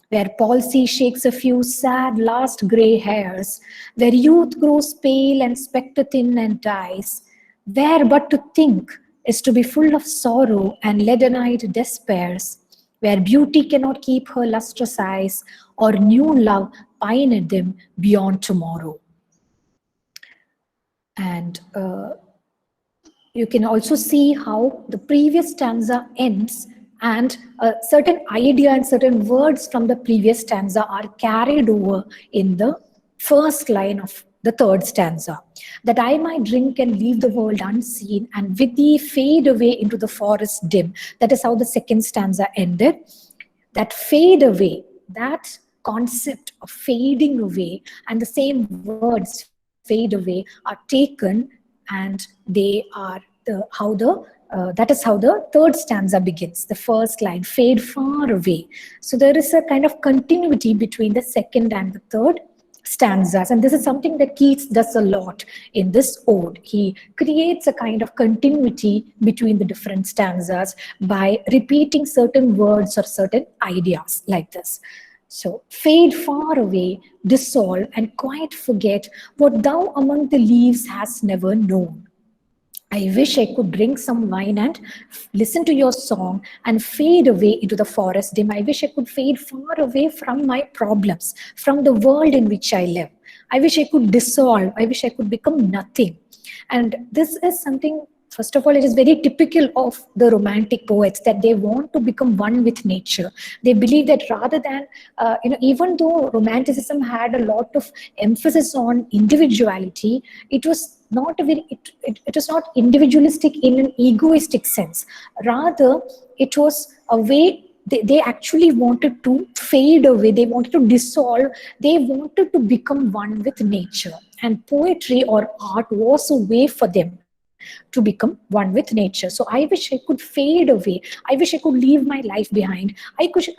where palsy shakes a few sad last grey hairs, where youth grows pale and spectre thin and dies, where but to think is to be full of sorrow and leaden-eyed despairs, where beauty cannot keep her lustrous eyes, or new love pine at them beyond tomorrow. And you can also see how the previous stanza ends, and a certain idea and certain words from the previous stanza are carried over in the first line of the third stanza. That I might drink and leave the world unseen, and with thee fade away into the forest dim. That is how the second stanza ended. That fade away, that concept of fading away, and the same words fade away are taken, and they are that is how the third stanza begins. The first line, fade far away. So there is a kind of continuity between the second and the third stanzas, and this is something that Keats does a lot in this ode. He creates a kind of continuity between the different stanzas by repeating certain words or certain ideas like this. So, fade far away, dissolve, and quite forget what thou among the leaves hast never known. I wish I could drink some wine and listen to your song and fade away into the forest dim. I wish I could fade far away from my problems, from the world in which I live. I wish I could dissolve. I wish I could become nothing. And this is something, first of all, it is very typical of the romantic poets, that they want to become one with nature. They believe that rather than, even though romanticism had a lot of emphasis on individuality, it was not a very, it was not individualistic in an egoistic sense. Rather, it was a way they actually wanted to fade away, they wanted to dissolve, they wanted to become one with nature. And poetry or art was a way for them to become one with nature. So I wish I could fade away. I wish I could leave my life behind. I wish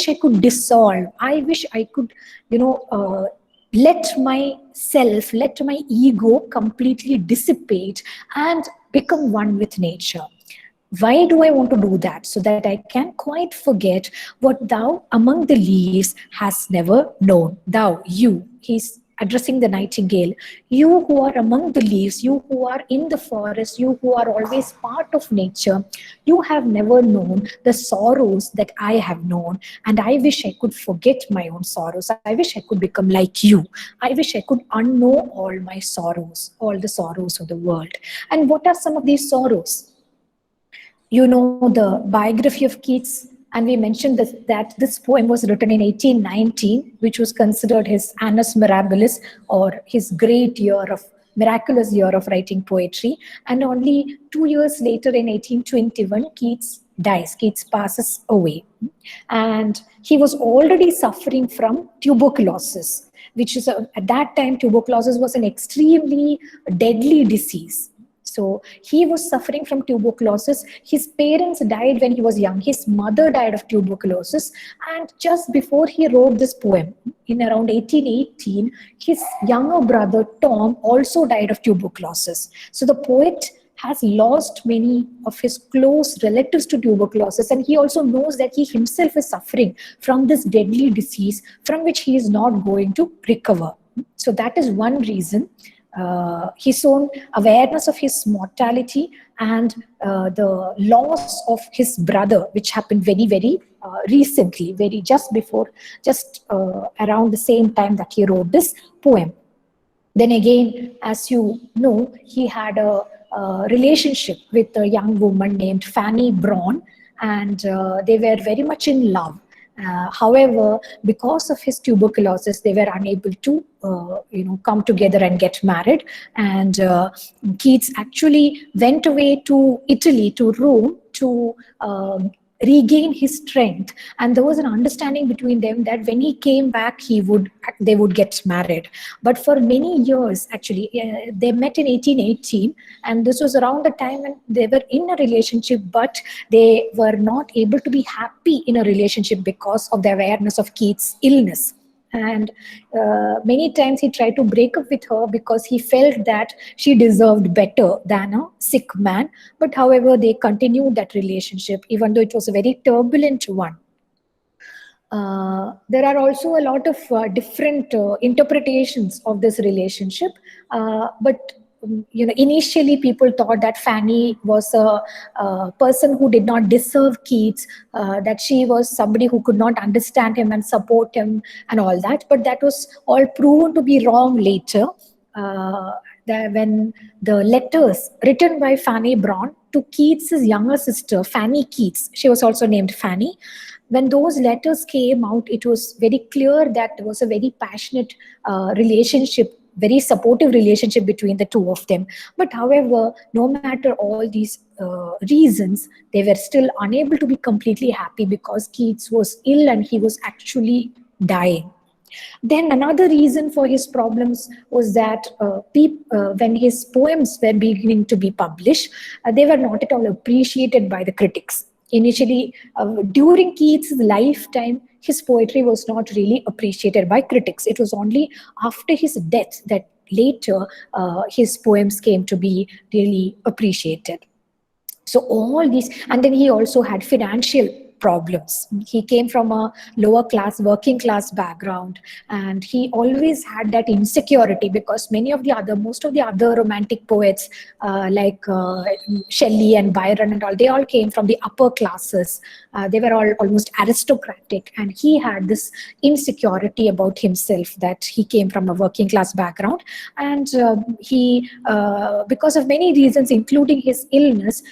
I could dissolve. I wish I could, let myself, let my ego completely dissipate and become one with nature. Why do I want to do that? So that I can quite forget what thou among the leaves hast never known. Thou, you, he's addressing the nightingale. You who are among the leaves, you who are in the forest, you who are always part of nature, you have never known the sorrows that I have known. And I wish I could forget my own sorrows. I wish I could become like you. I wish I could unknow all my sorrows, all the sorrows of the world. And what are some of these sorrows? You know the biography of Keats, and we mentioned that this poem was written in 1819, which was considered his annus mirabilis, or his great year of miraculous year of writing poetry. And only 2 years later, in 1821, Keats dies. Keats passes away, and he was already suffering from tuberculosis, which is at that time tuberculosis was an extremely deadly disease. So he was suffering from tuberculosis. His parents died when he was young. His mother died of tuberculosis. And just before he wrote this poem, in around 1818, his younger brother Tom also died of tuberculosis. So the poet has lost many of his close relatives to tuberculosis, and he also knows that he himself is suffering from this deadly disease from which he is not going to recover. So that is one reason. His own awareness of his mortality and the loss of his brother, which happened very, very recently, just around the same time that he wrote this poem. Then again, as you know, he had a relationship with a young woman named Fanny Braun, and they were very much in love. However, because of his tuberculosis, they were unable to, come together and get married. And Keats actually went away to Italy, to Rome, to regain his strength. And there was an understanding between them that when he came back, they would get married. But for many years, actually, they met in 1818, and this was around the time when they were in a relationship, but they were not able to be happy in a relationship because of the awareness of Keats' illness. And many times he tried to break up with her because he felt that she deserved better than a sick man. But however, they continued that relationship, even though it was a very turbulent one. There are also a lot of different interpretations of this relationship, but initially people thought that Fanny was a person who did not deserve Keats, that she was somebody who could not understand him and support him and all that. But that was all proven to be wrong later. Uh, when the letters written by Fanny Brown to Keats's younger sister, Fanny Keats, she was also named Fanny. When those letters came out, it was very clear that there was a very passionate relationship, very supportive relationship between the two of them. But however, no matter all these reasons, they were still unable to be completely happy because Keats was ill and he was actually dying. Then another reason for his problems was that when his poems were beginning to be published, they were not at all appreciated by the critics. Initially, during Keats' lifetime, his poetry was not really appreciated by critics. It was only after his death that later his poems came to be really appreciated. So all these, and then he also had financial problems. He came from a lower class, working class background, and he always had that insecurity because most of the other romantic poets, like Shelley and Byron and all, they all came from the upper classes. They were all almost aristocratic, and he had this insecurity about himself that he came from a working class background, and because of many reasons, including his illness,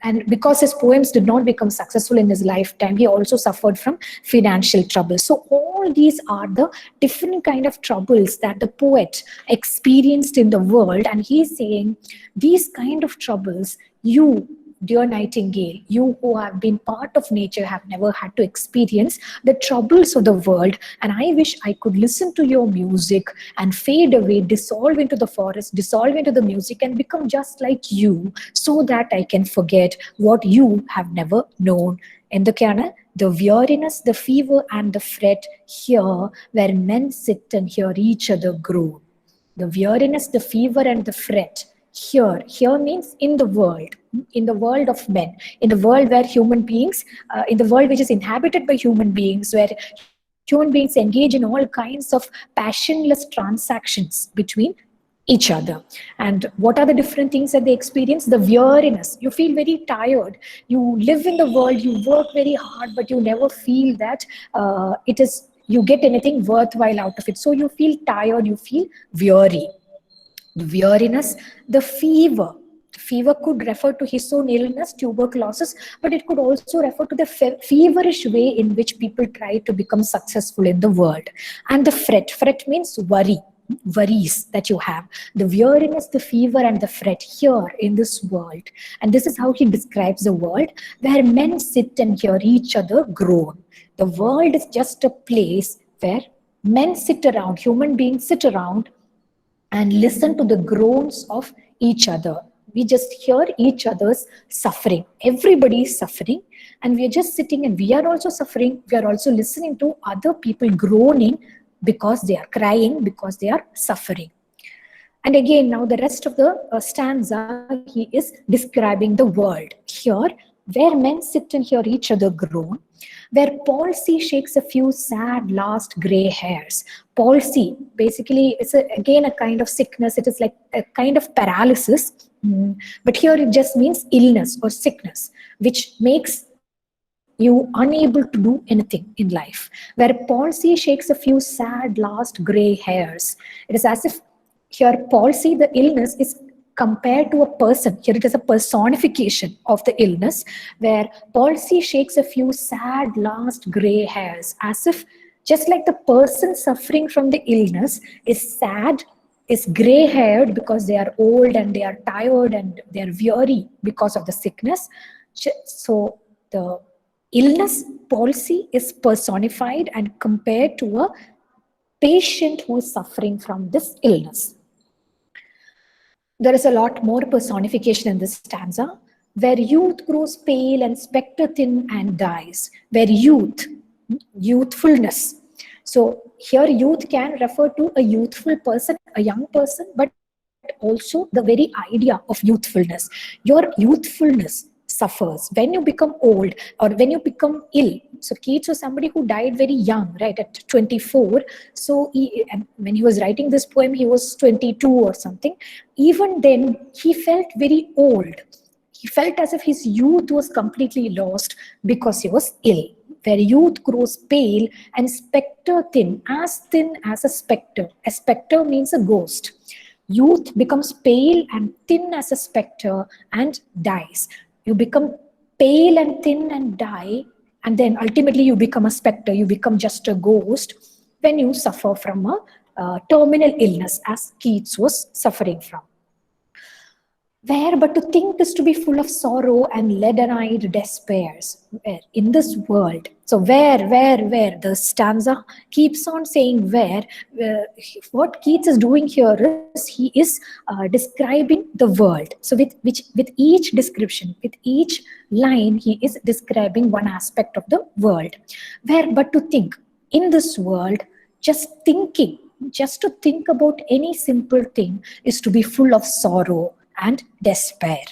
and because his poems did not become successful in his lifetime, he also suffered from financial trouble. So all these are the different kind of troubles that the poet experienced in the world, and he's saying these kind of troubles, you, dear Nightingale, you who have been part of nature, have never had to experience the troubles of the world. And I wish I could listen to your music and fade away, dissolve into the forest, dissolve into the music, and become just like you, so that I can forget what you have never known. എന്തൊക്കെയാണ്? The weariness, the fever, and the fret, here where men sit and hear each other groan. The weariness, the fever, and the fret. Here means in the world of men, in the world where human beings, in the world which is inhabited by human beings, where human beings engage in all kinds of passionless transactions between each other. And what are the different things that they experience? The weariness. You feel very tired. You live in the world, you work very hard, but you never feel that you get anything worthwhile out of it. So you feel tired, you feel weary. The weariness, the fever. Fever could refer to his own illness, tuberculosis, but it could also refer to the feverish way in which people try to become successful in the world. And the fret. Fret means worries that you have. The weariness, the fever, and the fret here in this world. And this is how he describes the world, where men sit and hear each other groan. The world is just a place where men sit around, human beings sit around and listen to the groans of each other. We just hear each other's suffering. Everybody is suffering, and we are just sitting and we are also suffering. We are also listening to other people groaning because they are crying, because they are suffering. And again, now the rest of the stanza, he is describing the world. Here, where men sit and hear each other groan, where palsy shakes a few sad last gray hairs. Palsy, basically, it's again a kind of sickness. It is like a kind of paralysis. But here it just means illness or sickness, which makes you unable to do anything in life. Where palsy shakes a few sad last gray hairs. It is as if here palsy, the illness, is compared to a person. Here it is a personification of the illness, where palsy shakes a few sad last gray hairs, as if just like the person suffering from the illness is sad, is gray haired because they are old and they are tired and they are weary because of the sickness. So the illness, palsy, is personified and compared to a patient who is suffering from this illness. There is a lot more personification in this stanza, where youth grows pale and spectre thin and dies. Where youthfulness. So here youth can refer to a youthful person, a young person, but also the very idea of youthfulness. Your youthfulness suffers, when you become old, or when you become ill. So Keats was somebody who died very young, right, at 24. So and when he was writing this poem, he was 22 or something. Even then, he felt very old. He felt as if his youth was completely lost because he was ill. Where youth grows pale and spectre thin as a spectre. A spectre means a ghost. Youth becomes pale and thin as a spectre and dies. You become pale and thin and die, and then ultimately you become a spectre, you become just a ghost when you suffer from a terminal illness, as Keats was suffering from. Where but to think is to be full of sorrow and leaden-eyed despairs. Where? In this world. So where? The stanza keeps on saying where. What Keats is doing here is he is describing the world. So with each description, with each line, he is describing one aspect of the world. Where but to think, in this world, just thinking, just to think about any simple thing is to be full of sorrow and despair.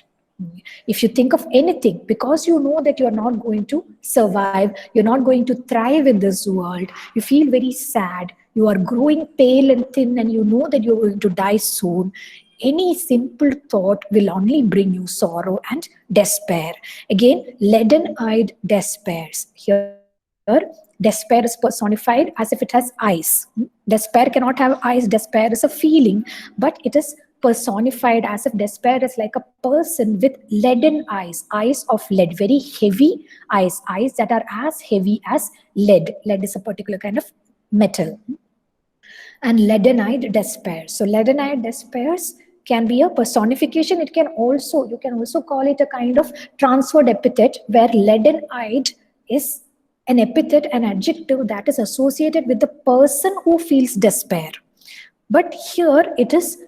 If you think of anything, because you know that you're not going to survive, you're not going to thrive in this world, you feel very sad, you are growing pale and thin, and you know that you're going to die soon, any simple thought will only bring you sorrow and despair. Again, leaden-eyed despairs. Here, despair is personified as if it has eyes. Despair cannot have eyes. Despair is a feeling, but it is personified as if despair is like a person with leaden eyes, eyes of lead, very heavy eyes, eyes that are as heavy as lead. Lead is a particular kind of metal. And leaden-eyed despair. So leaden-eyed despairs can be a personification. It can also, you can also call it a kind of transferred epithet, where leaden-eyed is an epithet, an adjective that is associated with the person who feels despair. But here it is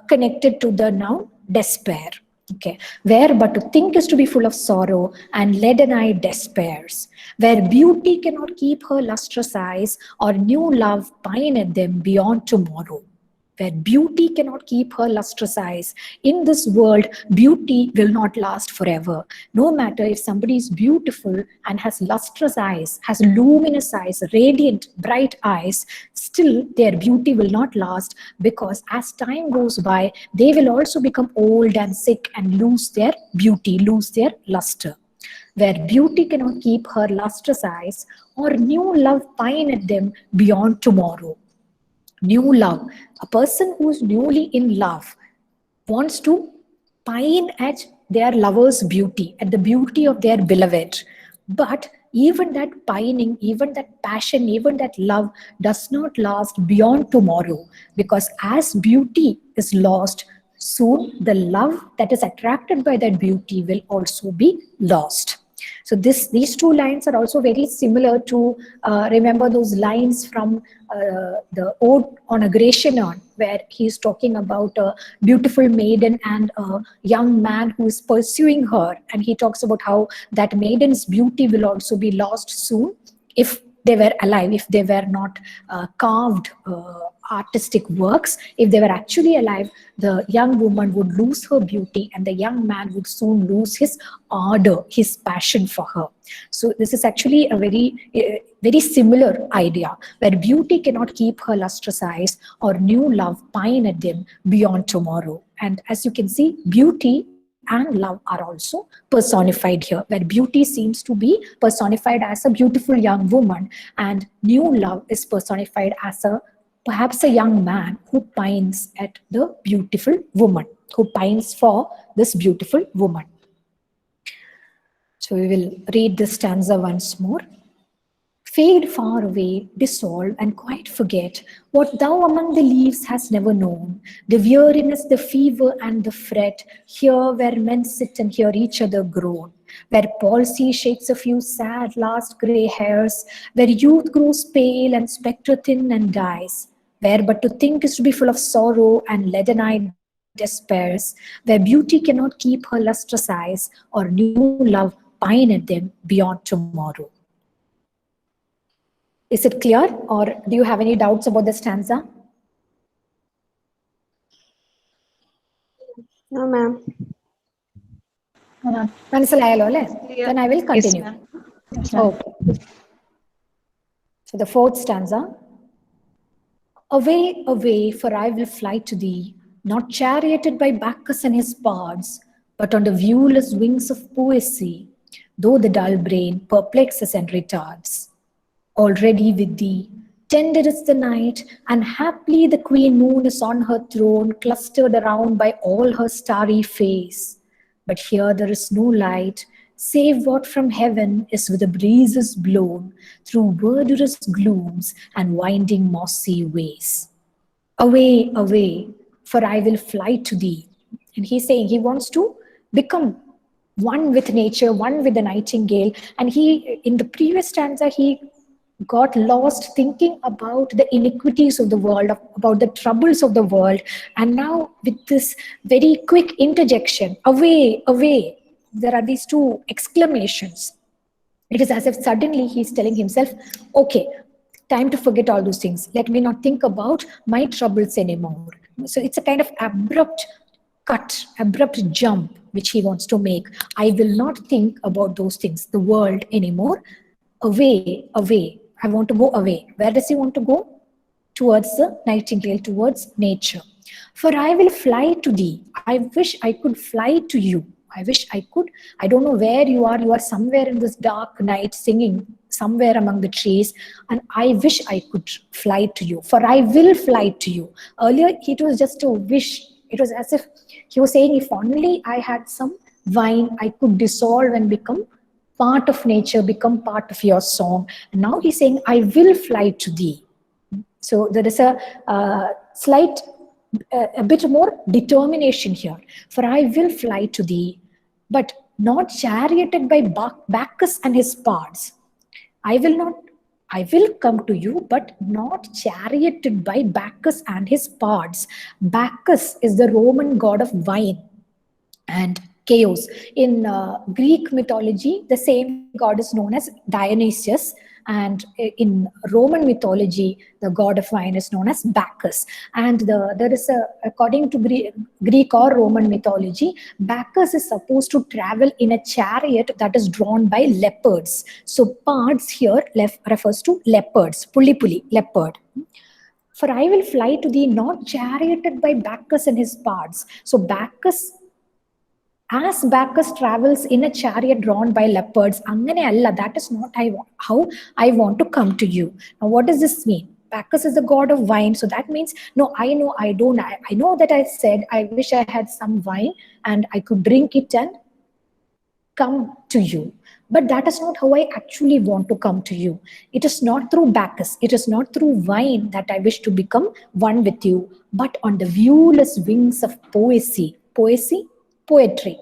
connected to the noun despair. Okay, where but to think is to be full of sorrow and leaden-eyed despairs, where beauty cannot keep her lustrous eyes, or new love pine at them beyond tomorrow. Where beauty cannot keep her lustrous eyes. In this world, beauty will not last forever. No matter if somebody is beautiful and has lustrous eyes, has luminous eyes, radiant, bright eyes, still their beauty will not last, because as time goes by, they will also become old and sick and lose their beauty, lose their luster. Where beauty cannot keep her lustrous eyes, or new love pine at them beyond tomorrow. New love. A person who's newly in love wants to pine at their lover's beauty, at the beauty of their beloved. But even that pining, even that passion, even that love does not last beyond tomorrow, because as beauty is lost, soon the love that is attracted by that beauty will also be lost. So these two lines are also very similar to, remember those lines from the Ode on a Gratianon, where he's talking about a beautiful maiden and a young man who is pursuing her. And he talks about how that maiden's beauty will also be lost soon if they were alive, if they were not carved artistic works. If they were actually alive, the young woman would lose her beauty, and the young man would soon lose his ardor, his passion for her. So this is actually a very similar idea, where beauty cannot keep her lustrous eyes, or new love pine at them beyond tomorrow. And as you can see, beauty and love are also personified here, where beauty seems to be personified as a beautiful young woman, and new love is personified as a perhaps a young man who pines at the beautiful woman, who pines for this beautiful woman. So we will read this stanza once more. Fade far away, dissolve, and quite forget what thou among the leaves hast never known. The weariness, the fever, and the fret, here where men sit and hear each other groan. Where palsy shakes a few sad last grey hairs, where youth grows pale and spectre thin and dies. Where but to think is to be full of sorrow and leaden-eyed despairs, where beauty cannot keep her lustrous eyes, or new love pine at them beyond tomorrow. Is it clear, or do you have any doubts about the stanza? No, ma'am. മനസ്സിലായല്ലോ അല്ലേ? Clear. Then I will Yes, continue. ma'am. Yes, ma'am. Okay. So the fourth stanza. Away, away, for I will fly to thee, not charioted by Bacchus and his bards, but on the viewless wings of poesy, though the dull brain perplexes and retards. Already with thee, tender is the night, and haply the queen moon is on her throne, clustered around by all her starry face. But here there is no light, save what from heaven is with the breezes blown through verdurous glooms and winding mossy ways. Away, away, for I will fly to thee. And he's saying he wants to become one with nature, one with the nightingale. And he, in the previous stanza, he got lost thinking about the iniquities of the world, about the troubles of the world. And now, with this very quick interjection, away, away, there are these two exclamations. It is as if suddenly he's telling himself, okay, time to forget all those things. Let me not think about my troubles anymore. So it's a kind of abrupt cut, abrupt jump, which he wants to make. I will not think about those things, the world anymore. Away, away. I want to go away. Where does he want to go? Towards the nightingale, towards nature. For I will fly to thee. I wish I could fly to you. I wish I could. I don't know where you are. You are somewhere in this dark night singing, somewhere among the trees. And I wish I could fly to you. For I will fly to you. Earlier, it was just a wish. It was as if he was saying, if only I had some wine, I could dissolve and become part of nature, become part of your song. And now he's saying, I will fly to thee. So there is a slight, a bit more determination here. For I will fly to thee, but not charioted by Bacchus and his bards. I will not, I will come to you, but not charioted by Bacchus and his bards. Bacchus is the Roman god of wine and chaos. In Greek mythology, the same god is known as Dionysius, and in Roman mythology, the god of wine is known as Bacchus. And there is a, according to Greek or Roman mythology, Bacchus is supposed to travel in a chariot that is drawn by leopards. So pards here refers to leopards, puli, leopard. For I will fly to thee, not charioted by Bacchus and his pards. So Bacchus, as Bacchus travels in a chariot drawn by leopards, angane alla, that is not how I want to come to you. Now, what does this mean? Bacchus is the god of wine, so that means, no, I know I don't. I know that I said I wish I had some wine and I could drink it and come to you. But that is not how I actually want to come to you. It is not through Bacchus, it is not through wine that I wish to become one with you, but on the viewless wings of poesy. Poesy? Poetry.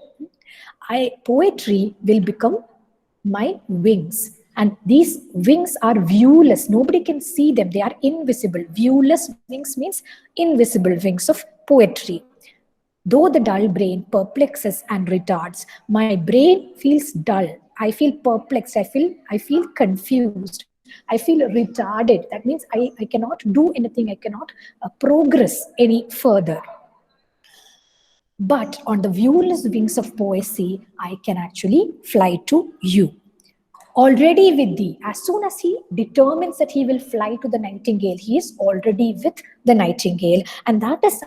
Poetry will become my wings. And these wings are viewless. Nobody can see them. They are invisible. Viewless wings means invisible wings of poetry. Though the dull brain perplexes and retards, my brain feels dull. I feel perplexed. I feel confused. I feel retarded. That means I cannot do anything. I cannot progress any further. But on the viewless wings of poesy, I can actually fly to you. Already with thee, as soon as he determines that he will fly to the nightingale, he is already with the nightingale. And that is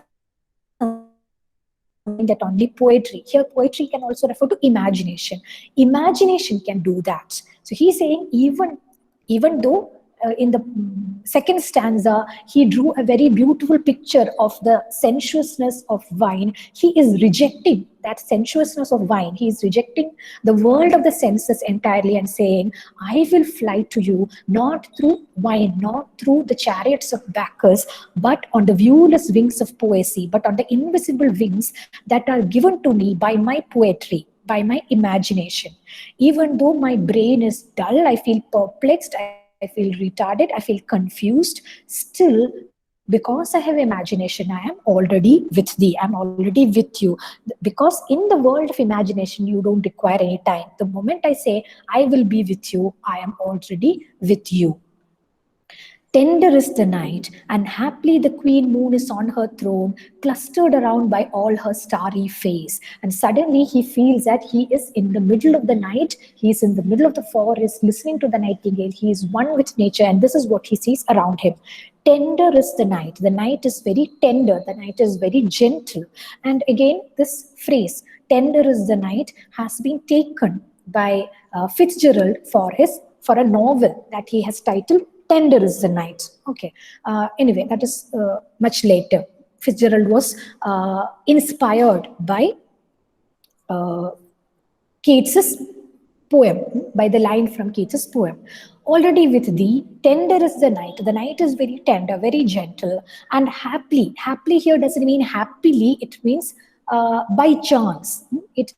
something that only poetry, here poetry can also refer to imagination. Imagination can do that. So he's saying, even though in the second stanza, he drew a very beautiful picture of the sensuousness of wine. He is rejecting that sensuousness of wine. He is rejecting the world of the senses entirely and saying, I will fly to you not through wine, not through the chariots of Bacchus, but on the viewless wings of poesy, but on the invisible wings that are given to me by my poetry, by my imagination. Even though my brain is dull, I feel perplexed, I feel retarded, I feel confused, still, because I have imagination, I am already with thee, I'm already with you. Because in the world of imagination, you don't require any time. The moment I say, I will be with you, I am already with you. Tender is the night, and happily the queen moon is on her throne, clustered around by all her starry face. And suddenly he feels that he is in the middle of the night, he is in the middle of the forest, listening to the nightingale, he is one with nature, and this is what he sees around him. Tender is the night. The night is very tender, the night is very gentle. And again, this phrase, tender is the night, has been taken by Fitzgerald for a novel that he has titled Tender is the Night. Okay. Anyway, that is much later. Fitzgerald was inspired by uh, Keats's poem, by the line from Keats's poem. Already with thee, tender is the night. The night is very tender, very gentle, and happily. Happily here doesn't mean happily, it means by chance. It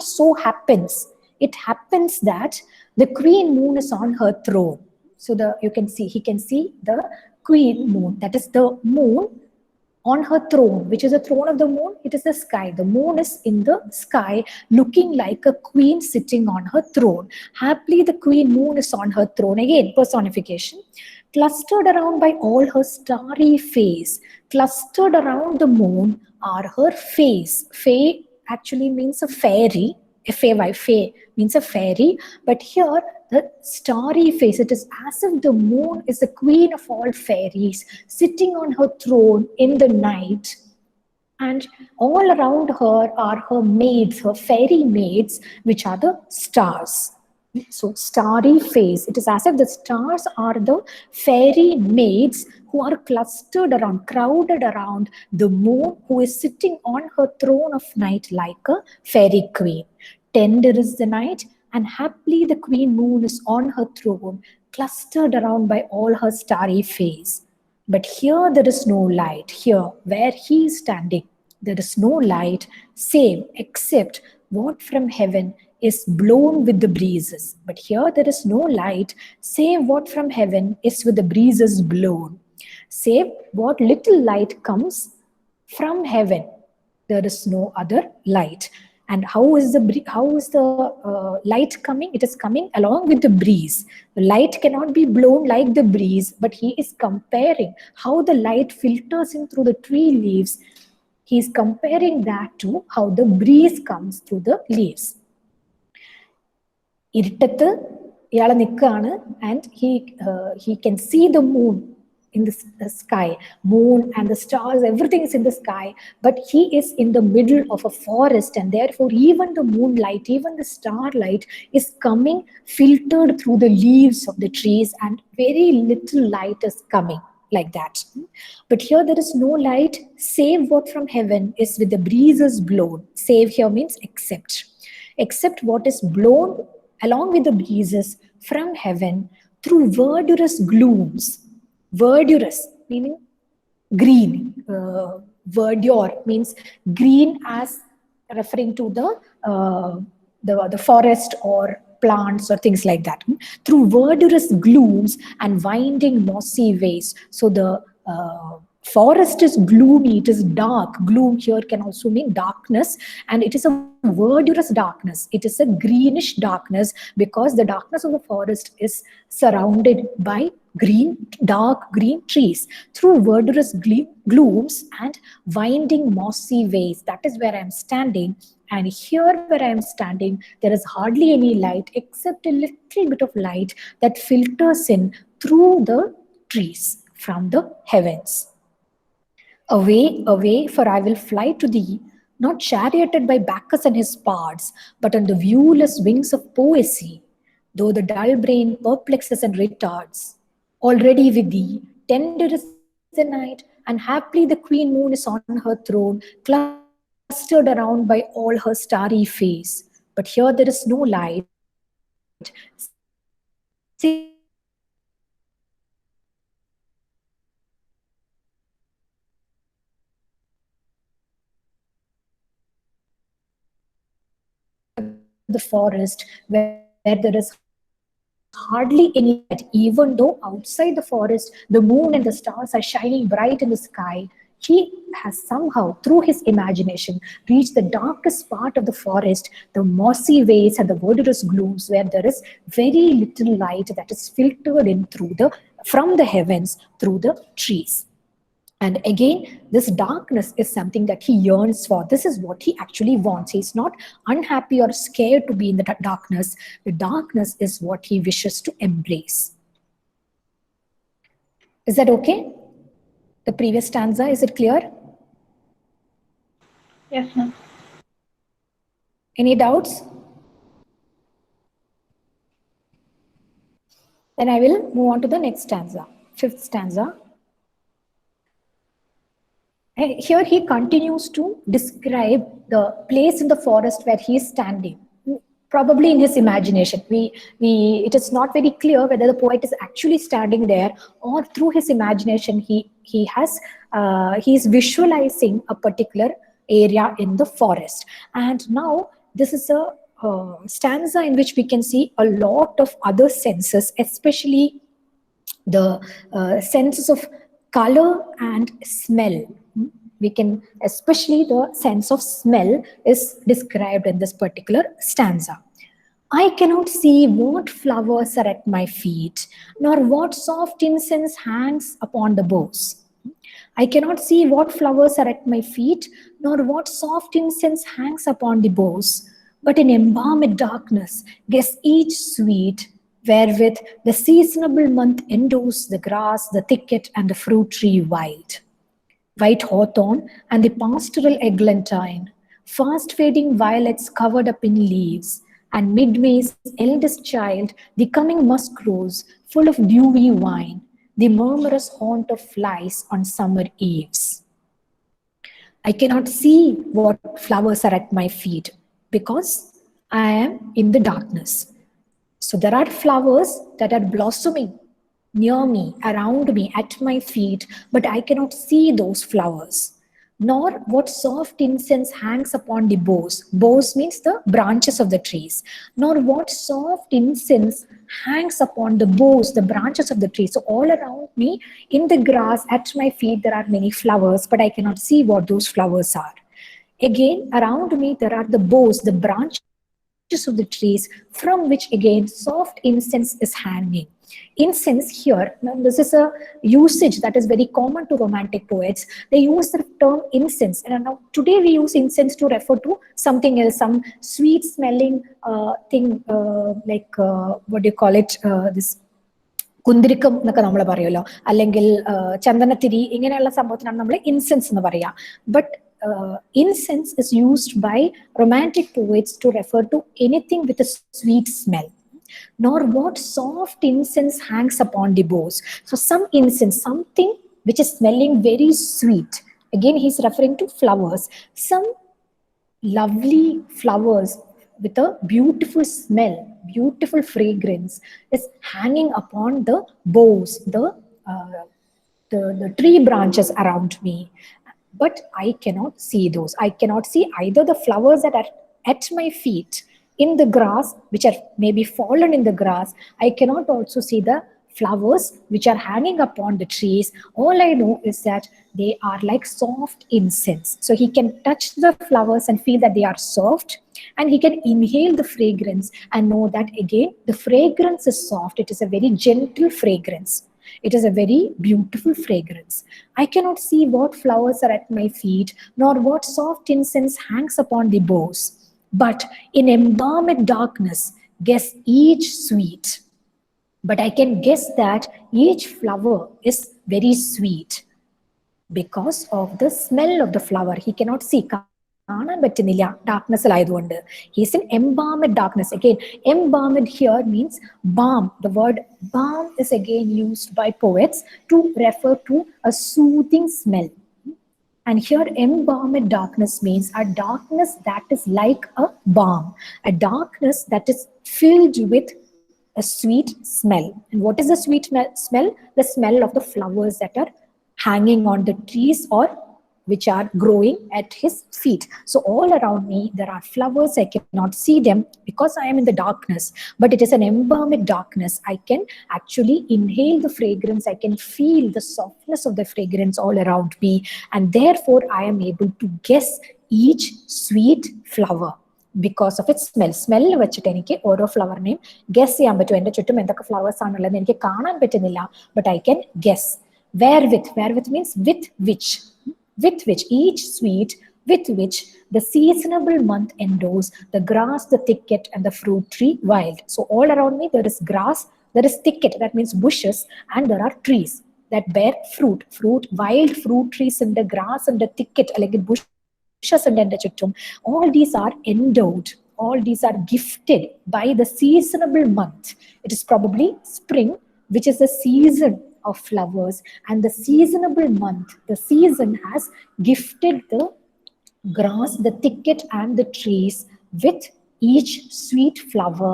so happens. It happens that the queen moon is on her throne. So he can see the queen moon. That is the moon on her throne. Which is the throne of the moon? It is the sky. The moon is in the sky, looking like a queen sitting on her throne. Happily, the queen moon is on her throne. Again, personification. Clustered around by all her starry face. Clustered around the moon are her face. Fae actually means a fairy. F-A-Y, fae means a fairy. But here, the starry face, it is as if the moon is the queen of all fairies, sitting on her throne in the night. And all around her are her maids, her fairy maids, which are the stars. So, starry face. It is as if the stars are the fairy maids who are clustered around, crowded around the moon, who is sitting on her throne of night like a fairy queen. Tender is the night, and happily the queen moon is on her throne, clustered around by all her starry face. But here there is no light. Here, where he is standing, there is no light, save except what from heaven is blown with the breezes. But here there is no light, save what from heaven is with the breezes blown. Save what little light comes from heaven. There is no other light. And how is the light coming? It is coming along with the breeze. The light cannot be blown like the breeze, but he is comparing how the light filters in through the tree leaves. He is comparing that to how the breeze comes through the leaves. ഇരുട്ടത്ത് ഇയാൾ നിൽക്കുകയാണ്, and he can see the moon in the sky, moon and the stars, everything is in the sky, but he is in the middle of a forest, and therefore even the moonlight, even the starlight is coming filtered through the leaves of the trees, and very little light is coming like that. But here there is no light, save what from heaven is with the breezes blown. Save here means except what is blown along with the breezes from heaven through verdurous glooms. Verdurous meaning green. Verdure means green, as referring to the forest or plants or things like that. Through verdurous glooms and winding mossy ways. So the forest is gloomy, it is dark. Gloom here can also mean darkness, and it is a verdurous darkness. It is a greenish darkness because the darkness of the forest is surrounded by dark green trees. Through verdurous glooms and winding mossy ways. That is where I am standing. And here where I am standing, there is hardly any light except a little bit of light that filters in through the trees from the heavens. Away, away, for I will fly to thee, not charioted by Bacchus and his bards, but on the viewless wings of poesy, though the dull brain perplexes and retards. Already with thee, tender is the night, and happily the queen moon is on her throne, clustered around by all her starry face. But here there is no light, save what from heaven is with the breezes blown. Save what from heaven is with the breezes blown. Already with thee, tender is the night, and happily the queen moon is on her throne, clustered around by all her starry face. But here there is no light, where there is hardly any light, even though outside the forest the moon and the stars are shining bright in the sky. He has somehow, through his imagination, reached the darkest part of the forest, the mossy ways and the verdurous glooms, where there is very little light that is filtered in through the from the heavens through the trees. And again, this darkness is something that he yearns for. This is what he actually wants. He's not unhappy or scared to be in the darkness. The darkness is what he wishes to embrace. Is that okay? The previous stanza, is it clear? Yes, ma'am. Any doubts? Then I will move on to the next stanza, fifth stanza. And here he continues to describe the place in the forest where he is standing, probably in his imagination. It is not very clear whether the poet is actually standing there or through his imagination he is visualizing a particular area in the forest. And now this is a stanza in which we can see a lot of other senses, especially the senses of color and smell. We can, especially the sense of smell is described in this particular stanza. I cannot see what flowers are at my feet, nor what soft incense hangs upon the boughs. I cannot see what flowers are at my feet, nor what soft incense hangs upon the boughs, but in embalmed darkness guess each sweet, wherewith the seasonable month endows the grass, the thicket, and the fruit tree wild. White hawthorn and the pastoral eglantine, fast fading violets covered up in leaves, and mid-May's eldest child, the coming musk rose, full of dewy wine, the murmurous haunt of flies on summer eves. I cannot see what flowers are at my feet because I am in the darkness. So there are flowers that are blossoming near me, around me, at my feet, but I cannot see those flowers. Nor what soft incense hangs upon the boughs. Boughs means the branches of the trees. Nor what soft incense hangs upon the boughs, the branches of the trees. So all around me, in the grass, at my feet, there are many flowers, but I cannot see what those flowers are. Again, around me, there are the boughs, the branches of the trees, from which again soft incense is hanging. Incense here, this is a usage that is very common to romantic poets. They use the term incense, and now today we use incense to refer to something else, some sweet smelling thing, what do you call it, this കുന്തിരിക്കം എന്നൊക്കെ നമ്മൾ പറയുമല്ലോ, അല്ലെങ്കിൽ ചന്ദനത്തിരി, ഇങ്ങനെയുള്ള സംഭവത്തിനാണ് നമ്മൾ incense എന്ന് പറയുക. But incense is used by romantic poets to refer to anything with a sweet smell. Nor what soft incense hangs upon the boughs. So some incense, something which is smelling very sweet. Again, he's referring to flowers. Some lovely flowers with a beautiful smell, beautiful fragrance is hanging upon the boughs, the tree branches around me. But I cannot see those. I cannot see either the flowers that are at my feet in the grass, which are maybe fallen in the grass. I cannot also see the flowers which are hanging upon the trees. All I know is that they are like soft incense. So he can touch the flowers and feel that they are soft, and he can inhale the fragrance and know that again the fragrance is soft. It is a very gentle fragrance. It is a very beautiful fragrance. I cannot see what flowers are at my feet, nor what soft incense hangs upon the boughs. But in embalmed darkness, guess each sweet. But I can guess that each flower is very sweet because of the smell of the flower. He cannot see. കാണാൻ പറ്റുന്നില്ല ഡാർക്ക്നെസ്സിലായതുകൊണ്ട്. He's in embalmed darkness. Again, embalmed here means balm. The word balm is again used by poets to refer to a soothing smell. And here embalmed darkness means a darkness that is like a balm, a darkness that is filled with a sweet smell. And what is the sweet smell? The smell of the flowers that are hanging on the trees or which are growing at his feet. So all around me there are flowers. I cannot see them because I am in the darkness, but it is an embalmed darkness. I can actually inhale the fragrance. I can feel the softness of the fragrance all around me, and therefore I am able to guess each sweet flower. because of its smell. Smell വെച്ചിട്ട് എനിക്ക് ഓരോ ഫ്ലവറിനെയും guess ചെയ്യാൻ പറ്റും. എൻ്റെ ചുറ്റും എന്തൊക്കെ flowers ആണുള്ളത് എനിക്ക് കാണാൻ പറ്റുന്നില്ല, but I can guess. Wherewith means with which each sweet with which the seasonable month endows the grass, the thicket, and the fruit tree wild. So all around me there is grass, there is thicket, that means bushes, and there are trees that bear fruit, wild fruit trees in the grass and the thicket, like bushes and the chuttum. All these are endowed, all these are gifted by the seasonable month. It is probably spring, which is the season of flowers, and the seasonable month, the season has gifted the grass, the thicket, and the trees with each sweet flower,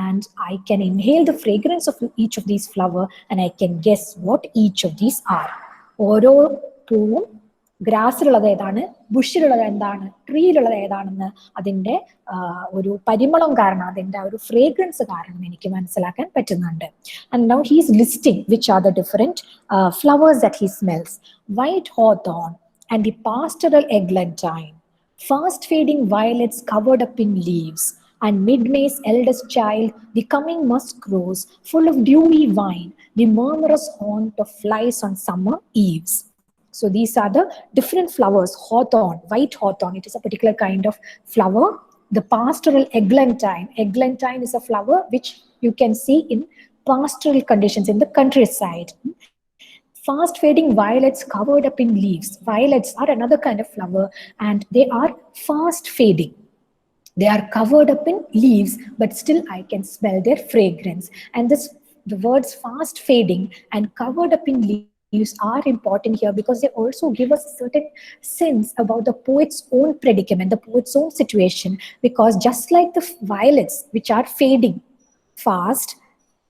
and I can inhale the fragrance of each of these flower, and I can guess what each of these are. ഓരോ പൂവും ഗ്രാസിലുള്ളത് ഏതാണ്, ബുഷിലുള്ളത് എന്താണ്, ട്രീയിലുള്ളത് ഏതാണെന്ന് അതിൻ്റെ ഒരു പരിമളം കാരണം, അതിൻ്റെ ഒരു ഫ്രേഗ്രൻസ് കാരണം എനിക്ക് മനസ്സിലാക്കാൻ പറ്റുന്നുണ്ട്. And now he is listing which are the different flowers that he smells. White hawthorn and the pastoral eglantine, fast fading violets covered up in leaves, and mid-May's eldest child, the coming musk rose, full of dewy wine, the murmurous haunt of flies on summer eves. So these are the different flowers. Hawthorn, white hawthorn, it is a particular kind of flower. The pastoral eglantine, eglantine is a flower which you can see in pastoral conditions in the countryside. Fast fading violets covered up in leaves. Violets are another kind of flower, and they are fast fading. They are covered up in leaves, but still I can smell their fragrance. And the words fast fading and covered up in leaves are important here because they also give us a certain sense about the poet's own predicament, the poet's own situation. Because just like the violets, which are fading fast,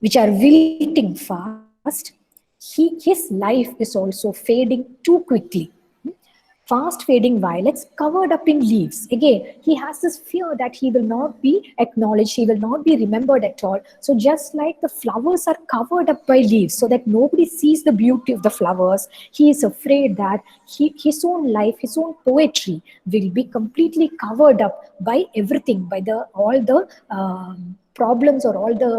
which are wilting fast, his life is also fading too quickly. Fast fading violets covered up in leaves. Again, he has this fear that he will not be acknowledged, he will not be remembered at all. So just like the flowers are covered up by leaves so that nobody sees the beauty of the flowers, he is afraid that his own life, his own poetry will be completely covered up by everything, by all the problems or all the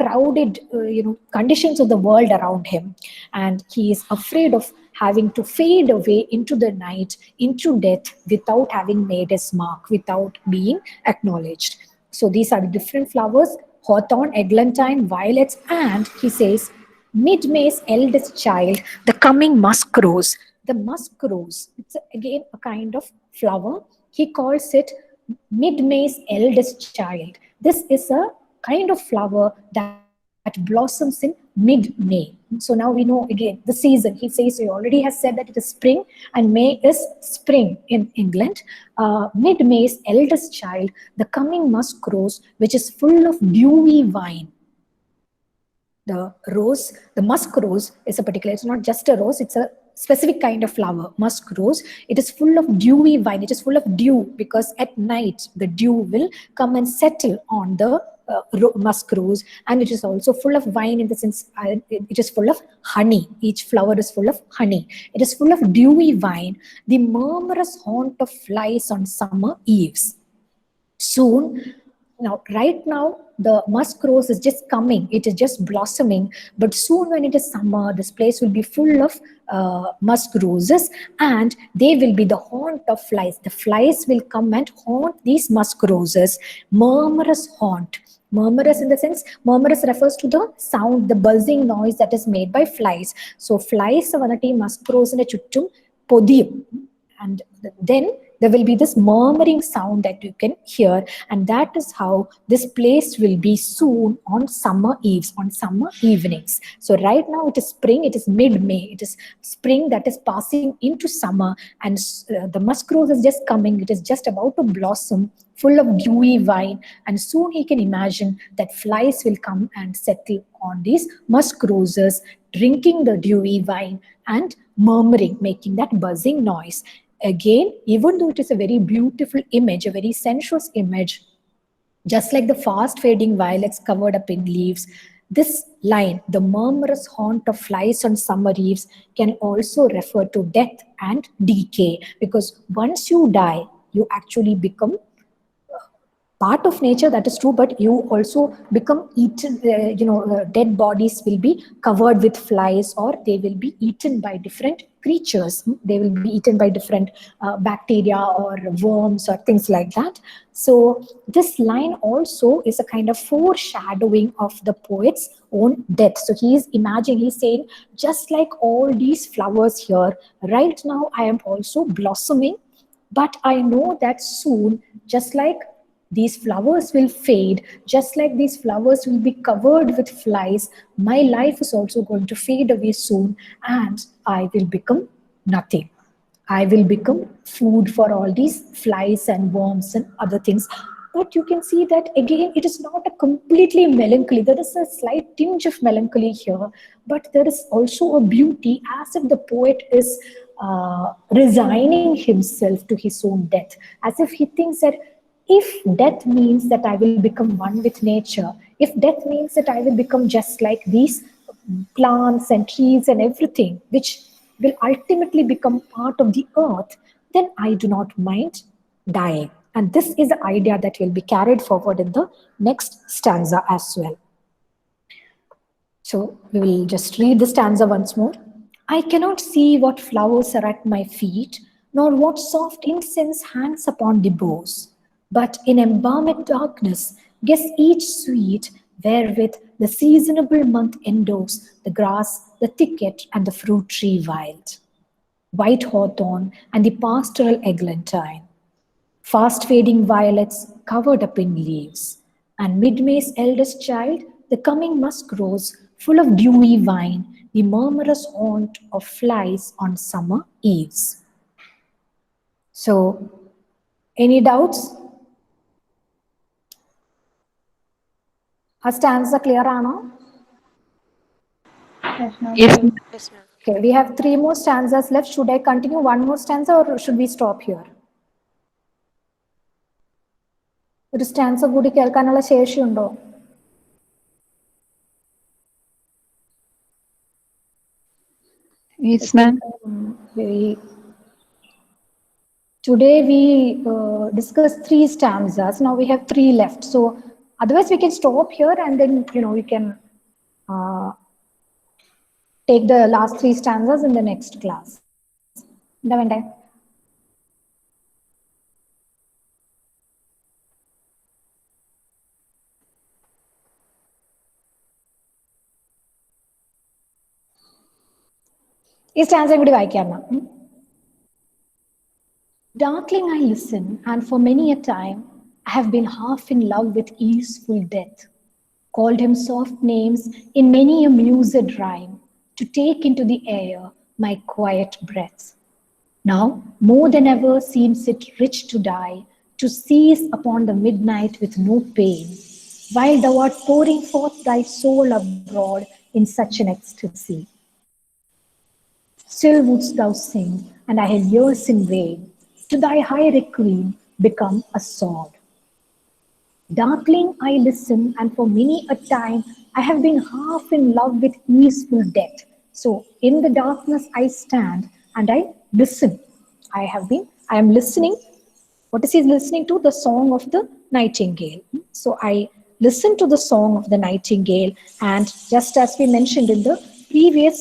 crowded conditions of the world around him. And he is afraid of having to fade away into the night, into death, without having made his mark, without being acknowledged. So these are the different flowers: hawthorn, eglantine, violets, and he says, mid-May's eldest child, the coming musk rose. The musk rose, it's again a kind of flower. He calls it mid-May's eldest child. This is a kind of flower that blossoms in mid-May. So now we know again the season. He says, he already has said that it is spring, and May is spring in England. Mid-May's eldest child, the coming musk rose, which is full of dewy wine. The musk rose is a particular, it's not just a rose, it's a specific kind of flower, musk rose. It is full of dewy wine, it is full of dew, because at night the dew will come and settle on the musk rose, and it is also full of wine in the sense it is full of honey. Each flower is full of honey. It is full of dewy wine, the murmurous haunt of flies on summer eves. Soon, right now the musk rose is just coming, it is just blossoming, but soon when it is summer, this place will be full of musk roses, and they will be the haunt of flies. The flies will come and haunt these musk roses. Murmurous haunt. Murmurous in the sense, murmurous refers to the sound, the buzzing noise that is made by flies. So flies vanati musk rose in a chuttum podiyum, and then there will be this murmuring sound that you can hear, and that is how this place will be soon on summer eves, on summer evenings. So right now it is spring, it is mid-May, it is spring that is passing into summer, and the musk rose is just coming, it is just about to blossom, full of dewy wine, and soon he can imagine that flies will come and settle on these musk roses, drinking the dewy wine and murmuring, making that buzzing noise. Again, even though it is a very beautiful image, a very sensuous image, just like the fast fading violets covered up in leaves, this line, the murmurous haunt of flies on summer eves, can also refer to death and decay, because once you die, you actually become part of nature, that is true, but you also become eaten, dead bodies will be covered with flies, or they will be eaten by different creatures. They will be eaten by different bacteria or worms or things like that. So this line also is a kind of foreshadowing of the poet's own death. So he is imagining, he's saying, just like all these flowers here, right now I am also blossoming, but I know that soon, just like these flowers will fade, just like these flowers will be covered with flies, my life is also going to fade away soon, and I will become nothing. I will become food for all these flies and worms and other things. But you can see that again, it is not a completely melancholy. There is a slight tinge of melancholy here, but there is also a beauty, as if the poet is resigning himself to his own death, as if he thinks that if death means that I will become one with nature, if death means that I will become just like these plants and trees and everything, which will ultimately become part of the earth, then I do not mind dying. And this is the idea that will be carried forward in the next stanza as well. So we will just read the stanza once more. I cannot see what flowers are at my feet, nor what soft incense hangs upon the boughs. But in embalmed darkness, guess each sweet wherewith the seasonable month endows the grass, the thicket, and the fruit tree wild. White hawthorn and the pastoral eglantine, fast fading violets covered up in leaves, and mid May's eldest child, the coming musk rose, full of dewy wine, the murmurous haunt of flies on summer eves. So, any doubts? A stanza clear, Anna? Yes, ma'am. Yes, ma'am. Yes, ma'am. Okay, we have three more stanzas left. Should I continue one more stanza or should we stop here? ഒരു stanza കൂടി കേൾക്കാനുള്ള ശേഷിയുണ്ടോ? Yes, ma'am. Today we discussed three stanzas. Now we have three left. So otherwise we can stop here and then we can uh, take the last three stanzas in the next class. എന്താ വേണ്ടേ? ഈ stanza കൂടി വായിക്കാം. Darkling I listen, and for many a time I have been half in love with easeful death, called him soft names in many a mused rhyme, to take into the air my quiet breath. Now, more than ever seems it rich to die, to seize upon the midnight with no pain, while thou art pouring forth thy soul abroad in such an ecstasy. Still wouldst thou sing, and I had years in vain, to thy high requiem become a sword. Darkling I listen, and for many a time I have been half in love with easeful death. So in the darkness I stand and I listen. I am listening. What is he listening to? The song of the nightingale. So I listen to the song of the nightingale, and just as we mentioned in the previous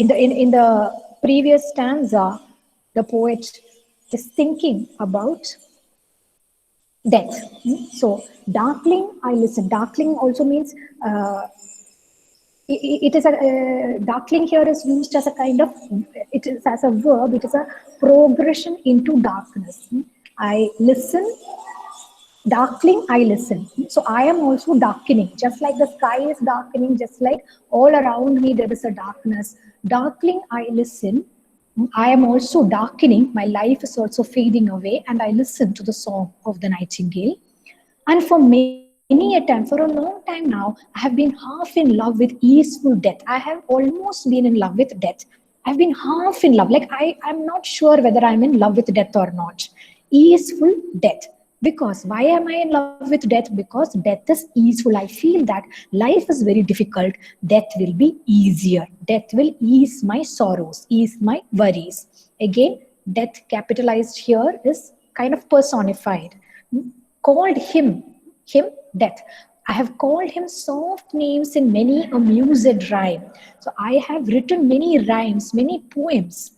in the previous stanza, the poet is thinking about death. So darkling I listen. Darkling also means it is a darkling here is used as a kind of, it is as a verb, it is a progression into darkness. I listen. Darkling I listen. So I am also darkening, just like the sky is darkening, just like all around me there is a darkness. Darkling I listen. I am also darkening, my life is also fading away, and I listen to the song of the nightingale. And for many a time, for a long time now, I have been half in love with easeful death. I have almost been in love with death. I've been half in love. Like I'm not sure whether I'm in love with death or not. Easeful death. Because why am I in love with death? Because death is easeful. I feel that life is very difficult. Death will be easier. Death will ease my sorrows, ease my worries. Again, death capitalized here is kind of personified. Called him death. I have called him soft names in many a mused rhyme. So I have written many rhymes, many poems,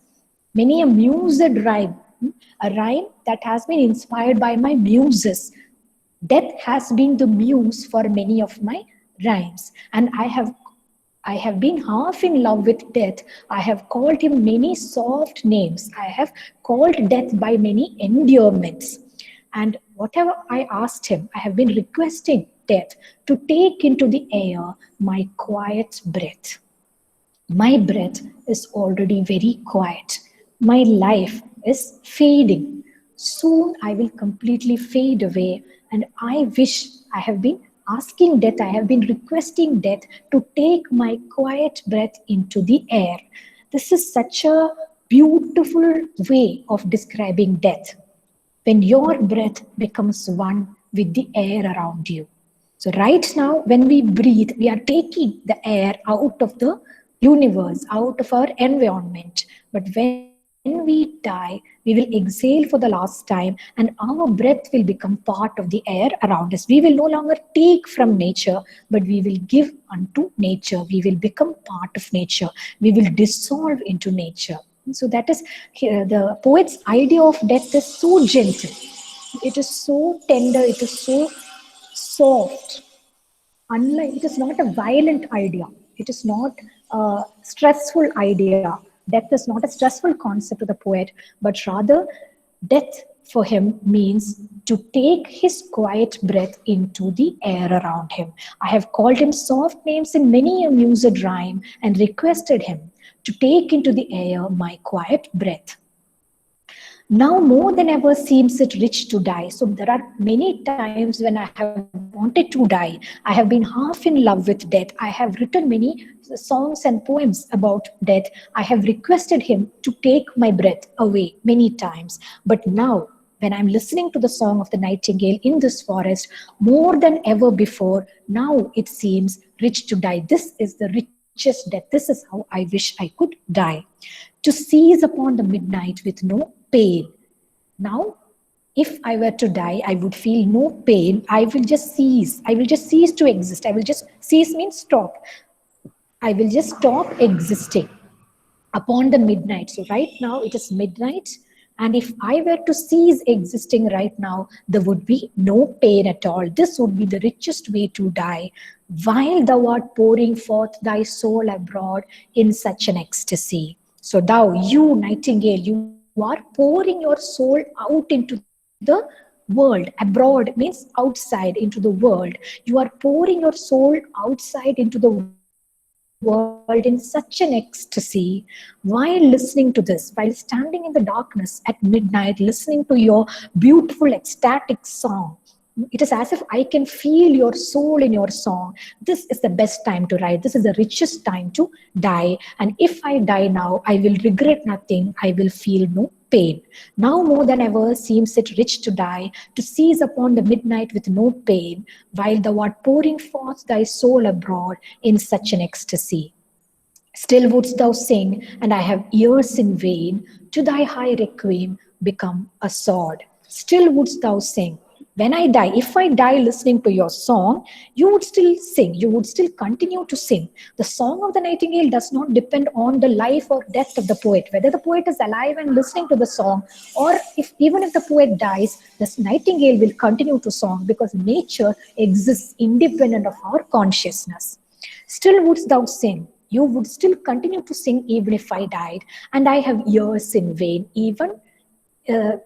many a mused rhyme, a rhyme that has been inspired by my muses. Death has been the muse for many of my rhymes, and I have been half in love with death. I have called him many soft names. I have called death by many endearments. And whatever I asked him, I have been requesting death to take into the air my quiet breath. My breath is already very quiet. My life is fading. Soon I will completely fade away, and I wish I have been asking death, I have been requesting death to take my quiet breath into the air. This is such a beautiful way of describing death when your breath becomes one with the air around you. So, right now, when we breathe, we are taking the air out of the universe, out of our environment. But when we die, we will exhale for the last time, and our breath will become part of the air around us. We will no longer take from nature, but we will give unto nature. We will become part of nature. We will dissolve into nature. So that is the poet's idea of death is so gentle. It is so tender. It is so soft. Unlike, it is not a violent idea. It is not a stressful idea. Death is not a stressful concept to the poet, but rather death for him means to take his quiet breath into the air around him. I have called him soft names in many a mused rhyme and requested him to take into the air my quiet breath. Now more than ever seems it rich to die. So there are many times when I have wanted to die. I have been half in love with death. I have written many songs and poems about death. I have requested him to take my breath away many times. But now, when I'm listening to the song of the nightingale in this forest, more than ever before, now it seems rich to die. This is the richest death. This is how I wish I could die. To seize upon the midnight with no pain. Now, if I were to die, I would feel no pain. I will just cease. I will just cease to exist. I will just cease means stop. I will just stop existing upon the midnight. So right now it is midnight. And if I were to cease existing right now, there would be no pain at all. This would be the richest way to die. While thou art pouring forth thy soul abroad in such an ecstasy. So thou, you nightingale, you are pouring your soul out into the world. Abroad means outside into the world. You are pouring your soul outside into the world in such an ecstasy. While listening to this, while standing in the darkness at midnight, listening to your beautiful ecstatic song, it is as if I can feel your soul in your song. This is the best time to write. This is the richest time to die. And if I die now, I will regret nothing. I will feel no pain. Now more than ever seems it rich to die, to seize upon the midnight with no pain, while thou art pouring forth thy soul abroad in such an ecstasy. Still wouldst thou sing, and I have ears in vain, to thy high requiem become a sword. Still wouldst thou sing. When I die, if I die listening to your song, you would still sing, you would still continue to sing. The song of the nightingale does not depend on the life or death of the poet, whether the poet is alive and listening to the song, or if even if the poet dies, this nightingale will continue to song because nature exists independent of our consciousness. Still wouldst thou sing, you would still continue to sing even if I died, and I have ears in vain. Even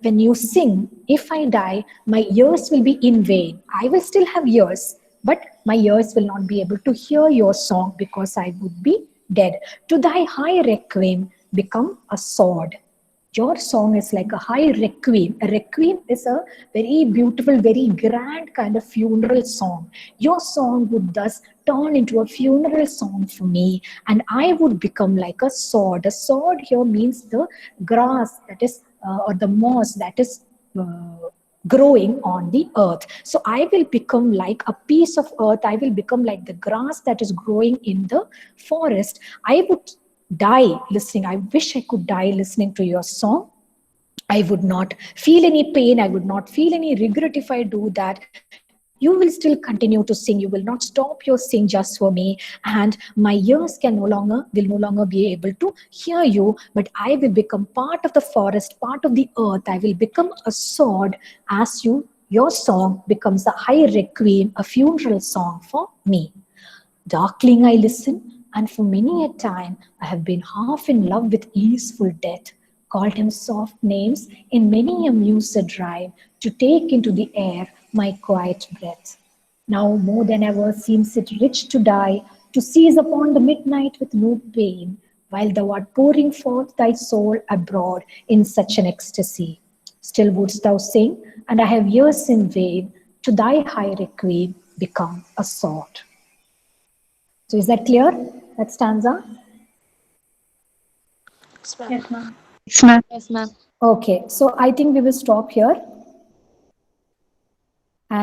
when you sing, if I die, my ears will be in vain. I will still have ears, but my ears will not be able to hear your song because I would be dead. To thy high requiem become a sword. Your song is like a high requiem. A requiem is a very beautiful, very grand kind of funeral song. Your song would thus turn into a funeral song for me, and I would become like a sword. A sword here means the grass that is, or the moss that is growing on the earth. So I will become like a piece of earth. I will become like the grass that is growing in the forest. I would die listening. I wish I could die listening to your song. I would not feel any pain. I would not feel any regret if I do that. You will still continue to sing. You will not stop your sing just for me. And my ears will no longer be able to hear you, but I will become part of the forest, part of the earth. I will become a sword as your song becomes a high requiem, a funeral song for me. Darkling I listen, and for many a time I have been half in love with easeful death, called him soft names in many a mused drive, to take into the air my quiet breath. Now more than ever seems it rich to die, to seize upon the midnight with no pain, while thou art pouring forth thy soul abroad in such an ecstasy. Still wouldst thou sing, and I have years in vain, to thy high requiem become a sword. So is that clear? That stanza? Yes, ma'am. Yes, ma'am. Yes, ma'am. Okay, so I think we will stop here.